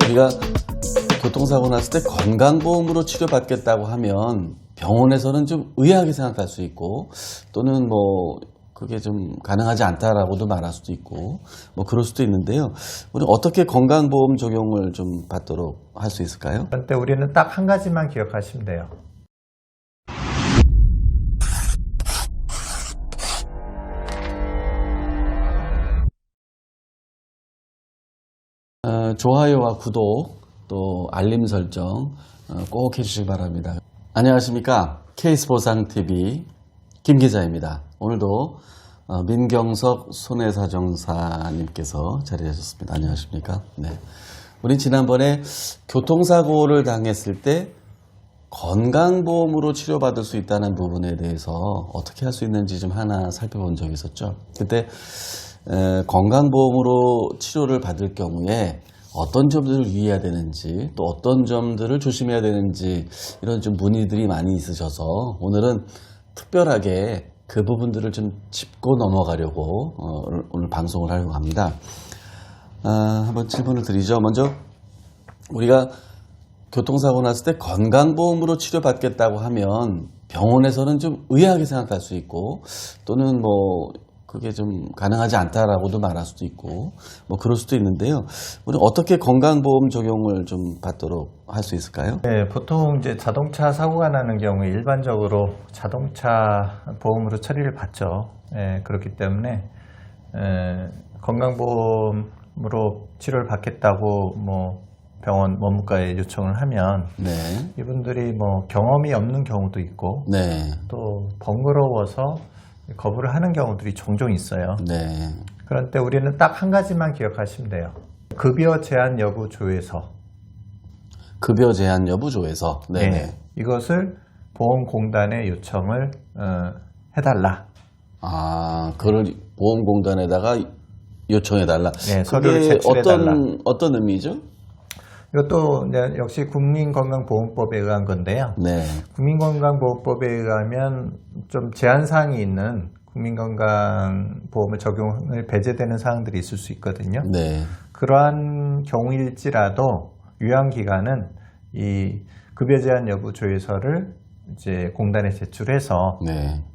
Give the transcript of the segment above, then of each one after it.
우리가 교통사고 났을 때 건강보험으로 치료받겠다고 하면 병원에서는 좀 의아하게 생각할 수 있고, 또는 뭐 그게 좀 가능하지 않다라고도 말할 수도 있고, 뭐 그럴 수도 있는데요. 우리 어떻게 건강보험 적용을 좀 받도록 할 수 있을까요? 그런데 우리는 딱 한 가지만 기억하시면 돼요. 좋아요와 구독, 또 알림 설정 꼭 해주시기 바랍니다. 안녕하십니까? 케이스보상TV 김 기자입니다. 오늘도 민경석 손해사정사님께서 자리하셨습니다. 안녕하십니까? 네. 우리 지난번에 교통사고를 당했을 때 건강보험으로 치료받을 수 있다는 부분에 대해서 어떻게 할 수 있는지 좀 하나 살펴본 적이 있었죠. 그때 건강보험으로 치료를 받을 경우에 어떤 점들을 유의해야 되는지, 또 어떤 점들을 조심해야 되는지, 이런 좀 문의들이 많이 있으셔서 오늘은 특별하게 그 부분들을 좀 짚고 넘어가려고 오늘 방송을 하려고 합니다. 한번 질문을 드리죠. 먼저 우리가 교통사고 났을 때 건강보험으로 치료받겠다고 하면 병원에서는 좀 의아하게 생각할 수 있고, 또는 뭐 그게 좀 가능하지 않다라고도 말할 수도 있고, 뭐 그럴 수도 있는데요. 우리 어떻게 건강보험 적용을 좀 받도록 할 수 있을까요? 네, 보통 이제 자동차 사고가 나는 경우에 일반적으로 자동차 보험으로 처리를 받죠. 그렇기 때문에 건강보험으로 치료를 받겠다고 뭐 병원 원무과에 요청을 하면 이분들이 뭐 경험이 없는 경우도 있고, 또 번거로워서 거부를 하는 경우들이 종종 있어요. 그런데 우리는 딱 한 가지만 기억하시면 돼요. 급여 제한 여부 조회서. 급여 제한 여부 조회서. 이것을 보험공단에 요청을 해달라. 그걸 보험공단에다가 요청해달라. 서류를 그게 제출해달라. 어떤 의미죠? 이것도 이제 역시 국민건강보험법에 의한 건데요. 국민건강보험법에 의하면 좀 제한사항이 있는 국민건강보험을 적용을 배제되는 사항들이 있을 수 있거든요. 그러한 경우일지라도 유효기간은 이 급여 제한 여부 조회서를 이제 공단에 제출해서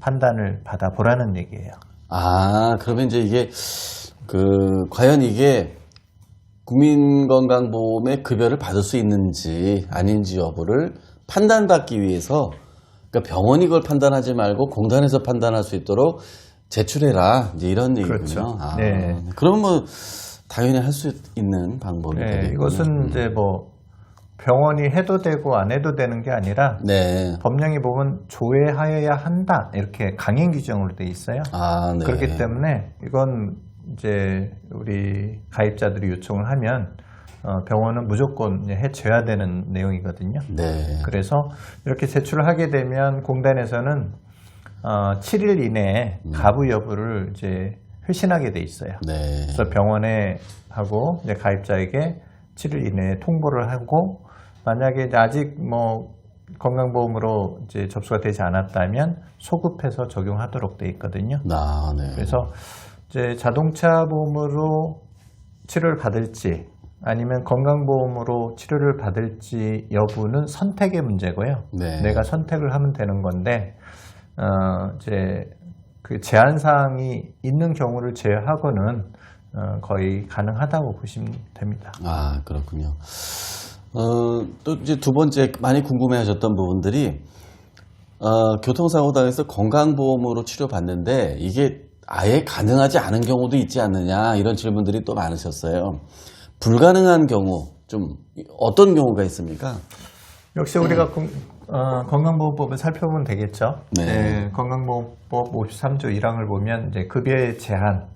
판단을 받아보라는 얘기예요. 그러면 이제 이게 과연 이게 국민건강보험의 급여를 받을 수 있는지 아닌지 여부를 판단받기 위해서, 그러니까 병원이 그걸 판단하지 말고 공단에서 판단할 수 있도록 제출해라, 이제 이런 얘기군요. 그러면 뭐 당연히 할 수 있는 방법이 되겠군요. 이것은 이제 뭐 병원이 해도 되고 안 해도 되는 게 아니라 법령에 보면 조회하여야 한다, 이렇게 강행 규정으로 돼 있어요. 그렇기 때문에 이건 이제 우리 가입자들이 요청을 하면 병원은 무조건 해줘야 되는 내용이거든요. 그래서 이렇게 제출을 하게 되면 공단에서는 7일 이내에 가부 여부를 이제 회신하게 돼 있어요. 그래서 병원에 하고 이제 가입자에게 7일 이내에 통보를 하고, 만약에 이제 아직 뭐 건강보험으로 이제 접수가 되지 않았다면 소급해서 적용하도록 돼 있거든요. 그래서 이제 자동차 보험으로 치료를 받을지 아니면 건강보험으로 치료를 받을지 여부는 선택의 문제고요. 내가 선택을 하면 되는 건데, 이제 그 제한 사항이 있는 경우를 제외하고는 거의 가능하다고 보시면 됩니다. 그렇군요. 또 이제 두 번째 많이 궁금해하셨던 부분들이 교통사고 당해서 건강보험으로 치료받는데 이게 아예 가능하지 않은 경우도 있지 않느냐, 이런 질문들이 또 많으셨어요. 불가능한 경우 좀 어떤 경우가 있습니까? 역시 우리가 건강보험법을 살펴보면 되겠죠. 건강보험법 53조 1항을 보면 이제 급여의 제한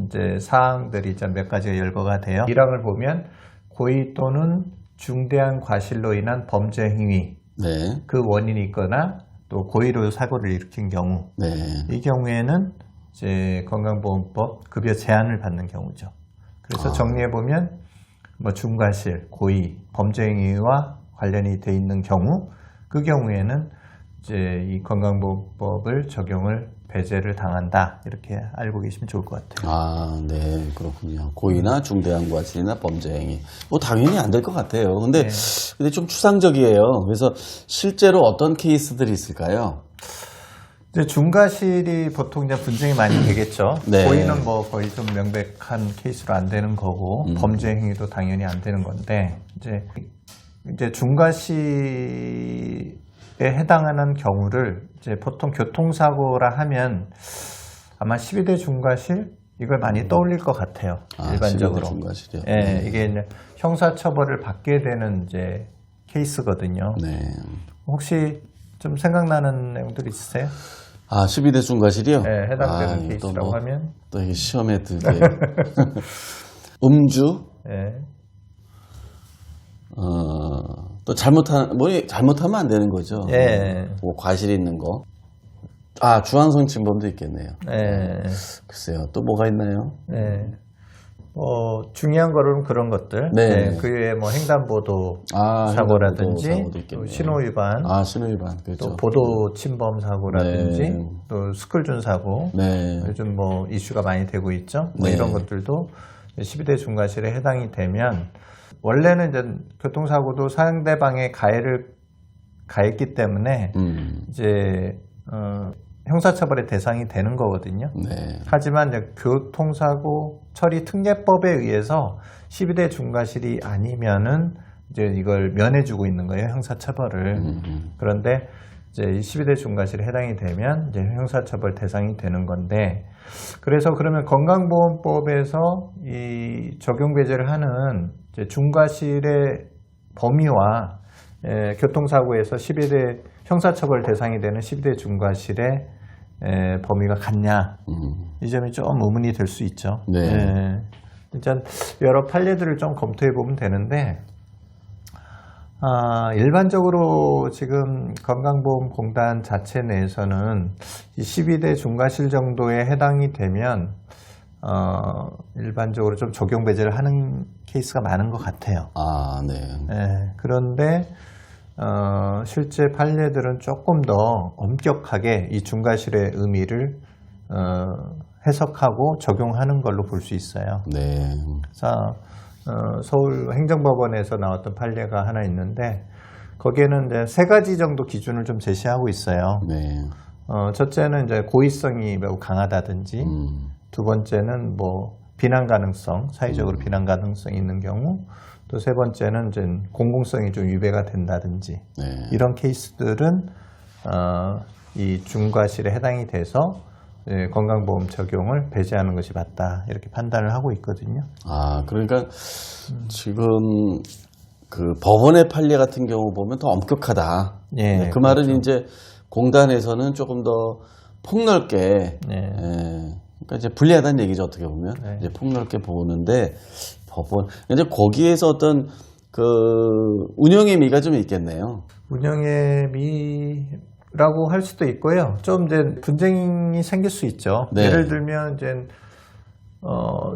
이제 사항들이 이제 몇 가지가 열거가 돼요. 1항을 보면 고의 또는 중대한 과실로 인한 범죄 행위, 그 원인이 있거나 또 고의로 사고를 일으킨 경우, 이 경우에는 이제 건강보험법 급여 제한을 받는 경우죠. 그래서 정리해 보면 뭐 중과실, 고의, 범죄 행위와 관련이 돼 있는 경우, 그 경우에는 이제 이 건강보험법을 적용을 배제를 당한다 이렇게 알고 계시면 좋을 것 같아요. 아, 네, 그렇군요. 고의나 중대한 과실이나 범죄 행위, 뭐 당연히 안 될 것 같아요. 근데 좀 추상적이에요. 그래서 실제로 어떤 케이스들이 있을까요? 이제 중과실이 보통 이제 분쟁이 많이 되겠죠. 네. 고의는 뭐 거의 좀 명백한 케이스로 안 되는 거고 범죄 행위도 당연히 안 되는 건데 이제 중과실에 해당하는 경우를 이제 보통 교통사고라 하면 아마 12대 중과실 이걸 많이 떠올릴 것 같아요. 일반적으로. 12대 중과실이요. 예, 이게 이제 형사처벌을 받게 되는 이제 케이스거든요. 네. 혹시 좀 생각나는 내용들 있으세요? 12대 중과실이요? 네, 해당되는 케이스라고 하면? 또 이게 시험에 들게. 음주? 네. 또 잘못하면 안 되는 거죠. 네. 뭐 과실이 있는 거. 주황성 침범도 있겠네요. 네. 글쎄요, 또 뭐가 있나요? 네. 중요한 거는 그런 것들. 네. 그 외에 뭐 횡단보도 사고라든지, 또 신호위반, 신호위반, 그렇죠. 또 보도 침범 사고라든지, 네. 또 스쿨준 사고, 네. 요즘 뭐 이슈가 많이 되고 있죠. 뭐 이런 것들도 12대 중과실에 해당이 되면 원래는 이제 교통사고도 상대방의 가해를 가했기 때문에 이제 형사처벌의 대상이 되는 거거든요. 네. 하지만 이제 교통사고 처리 특례법에 의해서 12대 중과실이 아니면은 이제 이걸 면해주고 있는 거예요, 형사처벌을. 그런데 이제 12대 중과실에 해당이 되면 이제 형사처벌 대상이 되는 건데, 그래서 그러면 건강보험법에서 이 적용 배제를 하는 이제 중과실의 범위와 교통사고에서 12대 형사처벌 대상이 되는 12대 중과실의 범위가 같냐, 이 점이 좀 의문이 될 수 있죠. 네. 일단 여러 판례들을 좀 검토해 보면 되는데, 일반적으로 지금 건강보험공단 자체 내에서는 이 12대 중과실 정도에 해당이 되면 일반적으로 좀 적용 배제를 하는 케이스가 많은 것 같아요. 네. 그런데 실제 판례들은 조금 더 엄격하게 이 중과실의 의미를 해석하고 적용하는 걸로 볼 수 있어요. 네. 그래서 서울 행정법원에서 나왔던 판례가 하나 있는데, 거기에는 이제 세 가지 정도 기준을 좀 제시하고 있어요. 네. 첫째는 이제 고의성이 매우 강하다든지, 두 번째는 뭐 비난 가능성, 사회적으로 비난 가능성이 있는 경우, 또 세 번째는 이제 공공성이 좀 위배가 된다든지, 네. 이런 케이스들은 이 중과실에 해당이 돼서 건강보험 적용을 배제하는 것이 맞다, 이렇게 판단을 하고 있거든요. 그러니까 지금 그 법원의 판례 같은 경우 보면 더 엄격하다. 예, 그 말은 이제 공단에서는 조금 더 폭넓게, 그러니까 이제 불리하다는 얘기죠, 어떻게 보면. 이제 폭넓게 보는데, 법원, 이제 거기에서 어떤 그 운영의 미가 좀 있겠네요. 운영의 미라고 할 수도 있고요. 좀 이제 분쟁이 생길 수 있죠. 네. 예를 들면 이제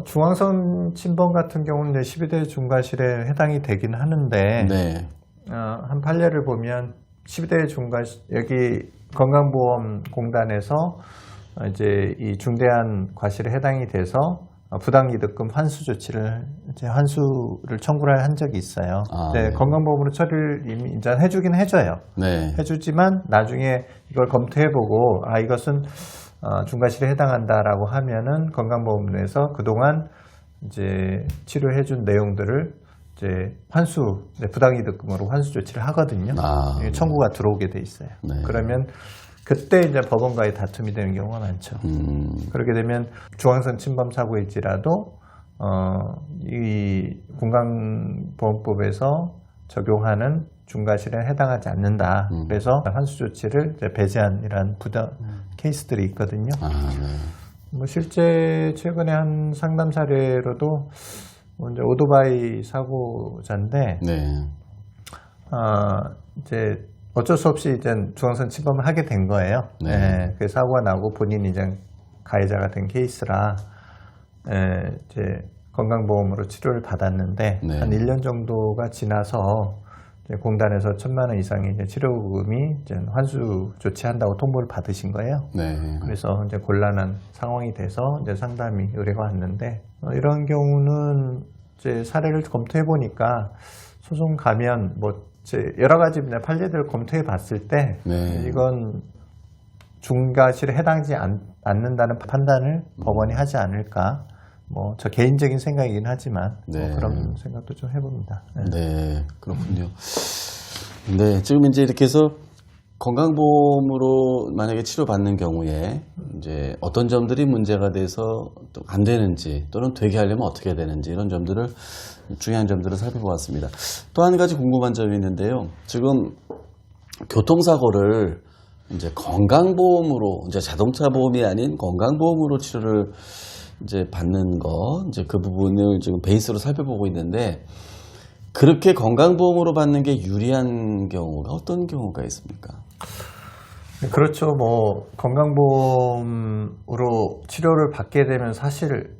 중앙선 침범 같은 경우는 이제 12대 중과실에 해당이 되긴 하는데, 네. 한 판례를 보면 12대 중과실, 여기 건강보험공단에서 이제 이 중대한 과실에 해당이 돼서 부당이득금 환수 조치를, 이제 환수를 청구를 한 적이 있어요. 네. 건강보험으로 처리를 이미 이제 해주긴 해줘요. 네. 해주지만 나중에 이걸 검토해보고 이것은 중과실에 해당한다라고 하면은 건강보험에서 그동안 이제 치료해준 내용들을 이제 환수, 부당이득금으로 환수 조치를 하거든요. 청구가 들어오게 돼 있어요. 네. 그러면 그때 이제 법원과의 다툼이 되는 경우가 많죠. 그렇게 되면 중앙선 침범 사고일지라도 이 건강보험법에서 적용하는 중과실에 해당하지 않는다. 그래서 환수 조치를 이제 배제한이라는 부당 케이스들이 있거든요. 뭐 실제 최근에 한 상담 사례로도 이제 오토바이 사고자인데, 이제 어쩔 수 없이 이제 중앙선 침범을 하게 된 거예요. 그 사고가 나고 본인이 이제 가해자가 된 케이스라 이제 건강보험으로 치료를 받았는데, 한 1년 정도가 지나서 공단에서 1,000만 원 이상의 이제 치료금이 이제 환수 조치한다고 통보를 받으신 거예요. 네. 그래서 이제 곤란한 상황이 돼서 이제 상담이 의뢰가 왔는데 이런 경우는 이제 사례를 검토해 보니까 소송 가면 뭐 이제 여러 가지 판례들을 검토해 봤을 때 네. 이건 중과실에 해당하지 않는다는 판단을 법원이 하지 않을까. 뭐 저 개인적인 생각이긴 하지만 네. 뭐 그런 생각도 좀 해봅니다. 네. 네, 그렇군요. 네, 지금 이제 이렇게 해서 건강보험으로 만약에 치료받는 경우에 이제 어떤 점들이 문제가 돼서 또 안 되는지 또는 되게 하려면 어떻게 되는지 이런 점들을 중요한 점들을 살펴보았습니다. 또 한 가지 궁금한 점이 있는데요. 지금 교통사고를 이제 건강보험으로 이제 자동차 보험이 아닌 건강보험으로 치료를 이제 받는 거 이제 그 부분을 지금 베이스로 살펴보고 있는데 그렇게 건강보험으로 받는 게 유리한 경우가 어떤 경우가 있습니까? 그렇죠. 뭐 건강보험으로 치료를 받게 되면 사실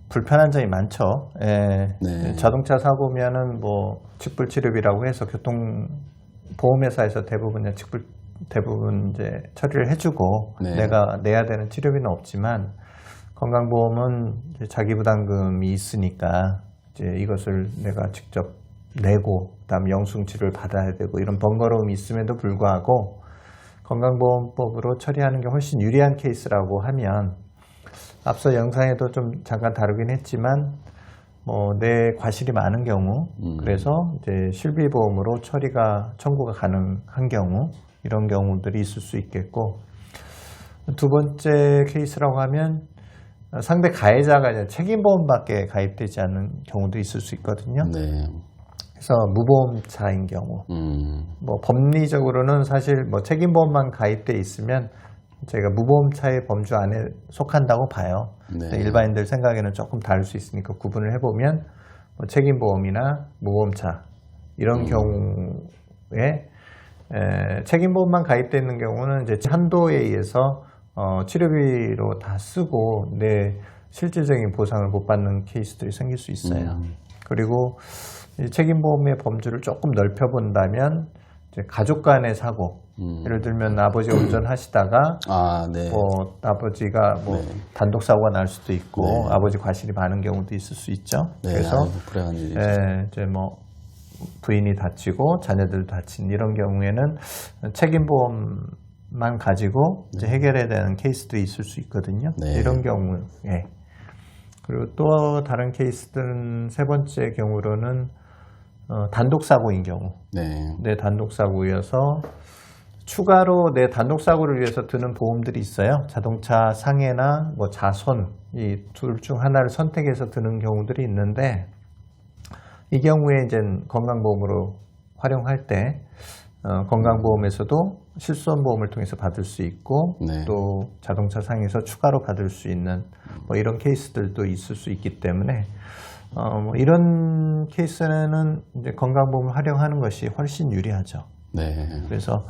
불편한 점이 많죠. 예. 네. 자동차 사고면은 뭐 직불치료비라고 해서 교통보험회사에서 대부분 이제 처리를 해주고 네. 내가 내야 되는 치료비는 없지만 건강보험은 이제 자기 부담금이 있으니까 이제 이것을 내가 직접 내고 그다음 영수증 치료를 받아야 되고 이런 번거로움이 있음에도 불구하고 건강보험법으로 처리하는 게 훨씬 유리한 케이스라고 하면 앞서 영상에도 좀 잠깐 다루긴 했지만 뭐 내 과실이 많은 경우 그래서 이제 실비보험으로 청구가 가능한 경우 이런 경우들이 있을 수 있겠고 두 번째 케이스라고 하면 상대 가해자가 이제 책임보험밖에 가입되지 않은 경우도 있을 수 있거든요. 네. 그래서 무보험차인 경우, 뭐 법리적으로는 사실 뭐 책임보험만 가입돼 있으면 제가 무보험차의 범주 안에 속한다고 봐요. 네. 일반인들 생각에는 조금 다를 수 있으니까 구분을 해보면 뭐 책임보험이나 무보험차 이런 경우에 책임보험만 가입돼 있는 경우는 이제 한도에 의해서 치료비로 다 쓰고 내 실질적인 보상을 못 받는 케이스들이 생길 수 있어요. 그리고 이 책임보험의 범주를 조금 넓혀본다면 이제 가족 간의 사고, 예를 들면 아버지가 운전하시다가 네. 뭐 아버지가 뭐 단독 사고가 날 수도 있고 네. 아버지 과실이 많은 경우도 있을 수 있죠. 네, 그래서 불행한 일이죠. 이제 뭐 부인이 다치고 자녀들 다친 이런 경우에는 책임보험만 가지고 이제 해결해야 되는 케이스도 있을 수 있거든요. 네. 이런 경우에 그리고 또 다른 케이스들은 세 번째 경우로는 단독 사고인 경우. 네. 내 단독 사고여서 추가로 내 단독 사고를 위해서 드는 보험들이 있어요. 자동차 상해나 뭐 자손 이 둘 중 하나를 선택해서 드는 경우들이 있는데 이 경우에 이제 건강보험으로 활용할 때 건강보험에서도 실손 보험을 통해서 받을 수 있고 네. 또 자동차 상해서 추가로 받을 수 있는 뭐 이런 케이스들도 있을 수 있기 때문에 뭐 이런 케이스는 이제 건강보험을 활용하는 것이 훨씬 유리하죠. 네. 그래서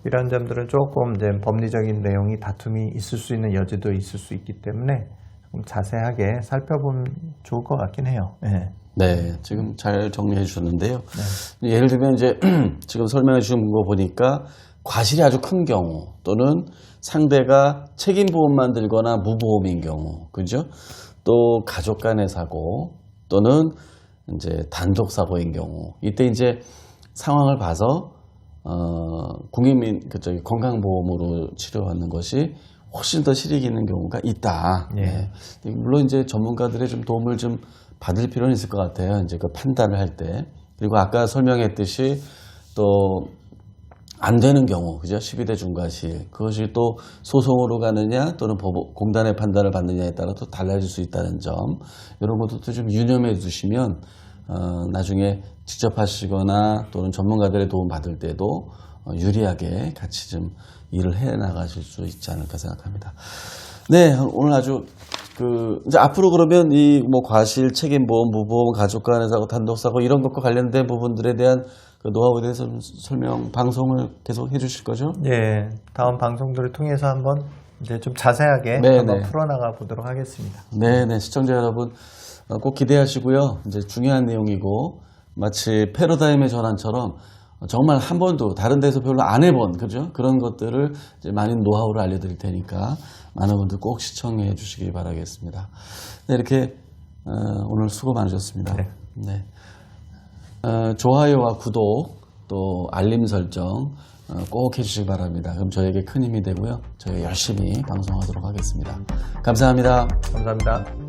이런 점들은 조금 이제 법리적인 내용이 다툼이 있을 수 있는 여지도 있을 수 있기 때문에 좀 자세하게 살펴보면 좋을 것 같긴 해요. 네. 네, 지금 잘 정리해 주셨는데요. 네. 예를 들면 이제 지금 설명해 주신 거 보니까 과실이 아주 큰 경우 또는 상대가 책임보험만 들거나 무보험인 경우, 그죠? 또 가족 간의 사고 또는 이제 단독 사고인 경우 이때 이제 상황을 봐서 국민 건강보험으로 치료하는 것이 훨씬 더 실익이 있는 경우가 있다. 예. 네. 물론 이제 전문가들의 좀 도움을 좀 받을 필요는 있을 것 같아요. 이제 그 판단을 할 때. 그리고 아까 설명했듯이 또 안 되는 경우, 그죠? 12대 중과실. 그것이 또 소송으로 가느냐 또는 공단의 판단을 받느냐에 따라 또 달라질 수 있다는 점. 이런 것도 좀 유념해 두시면 나중에 직접 하시거나 또는 전문가들의 도움 받을 때도 유리하게 같이 좀 일을 해 나가실 수 있지 않을까 생각합니다. 네, 오늘 아주 이제 앞으로 그러면 이 뭐 과실, 책임보험, 무보험, 가족 간의 사고, 단독 사고 이런 것과 관련된 부분들에 대한 그 노하우에 대해서 좀 설명 방송을 계속 해주실 거죠? 예, 다음 방송들을 통해서 한번 이제 좀 자세하게 한번 풀어나가 보도록 하겠습니다. 네, 시청자 여러분 꼭 기대하시고요. 이제 중요한 내용이고 마치 패러다임의 전환처럼 정말 한 번도 다른 데서 별로 안 해본 그죠? 그런 것들을 이제 많은 노하우를 알려드릴 테니까 많은 분들 꼭 시청해 주시기 바라겠습니다. 네, 이렇게 오늘 수고 많으셨습니다. 네. 네. 좋아요와 구독 또 알림 설정 꼭 해주시기 바랍니다. 그럼 저에게 큰 힘이 되고요. 저희 열심히 방송하도록 하겠습니다. 감사합니다. 감사합니다.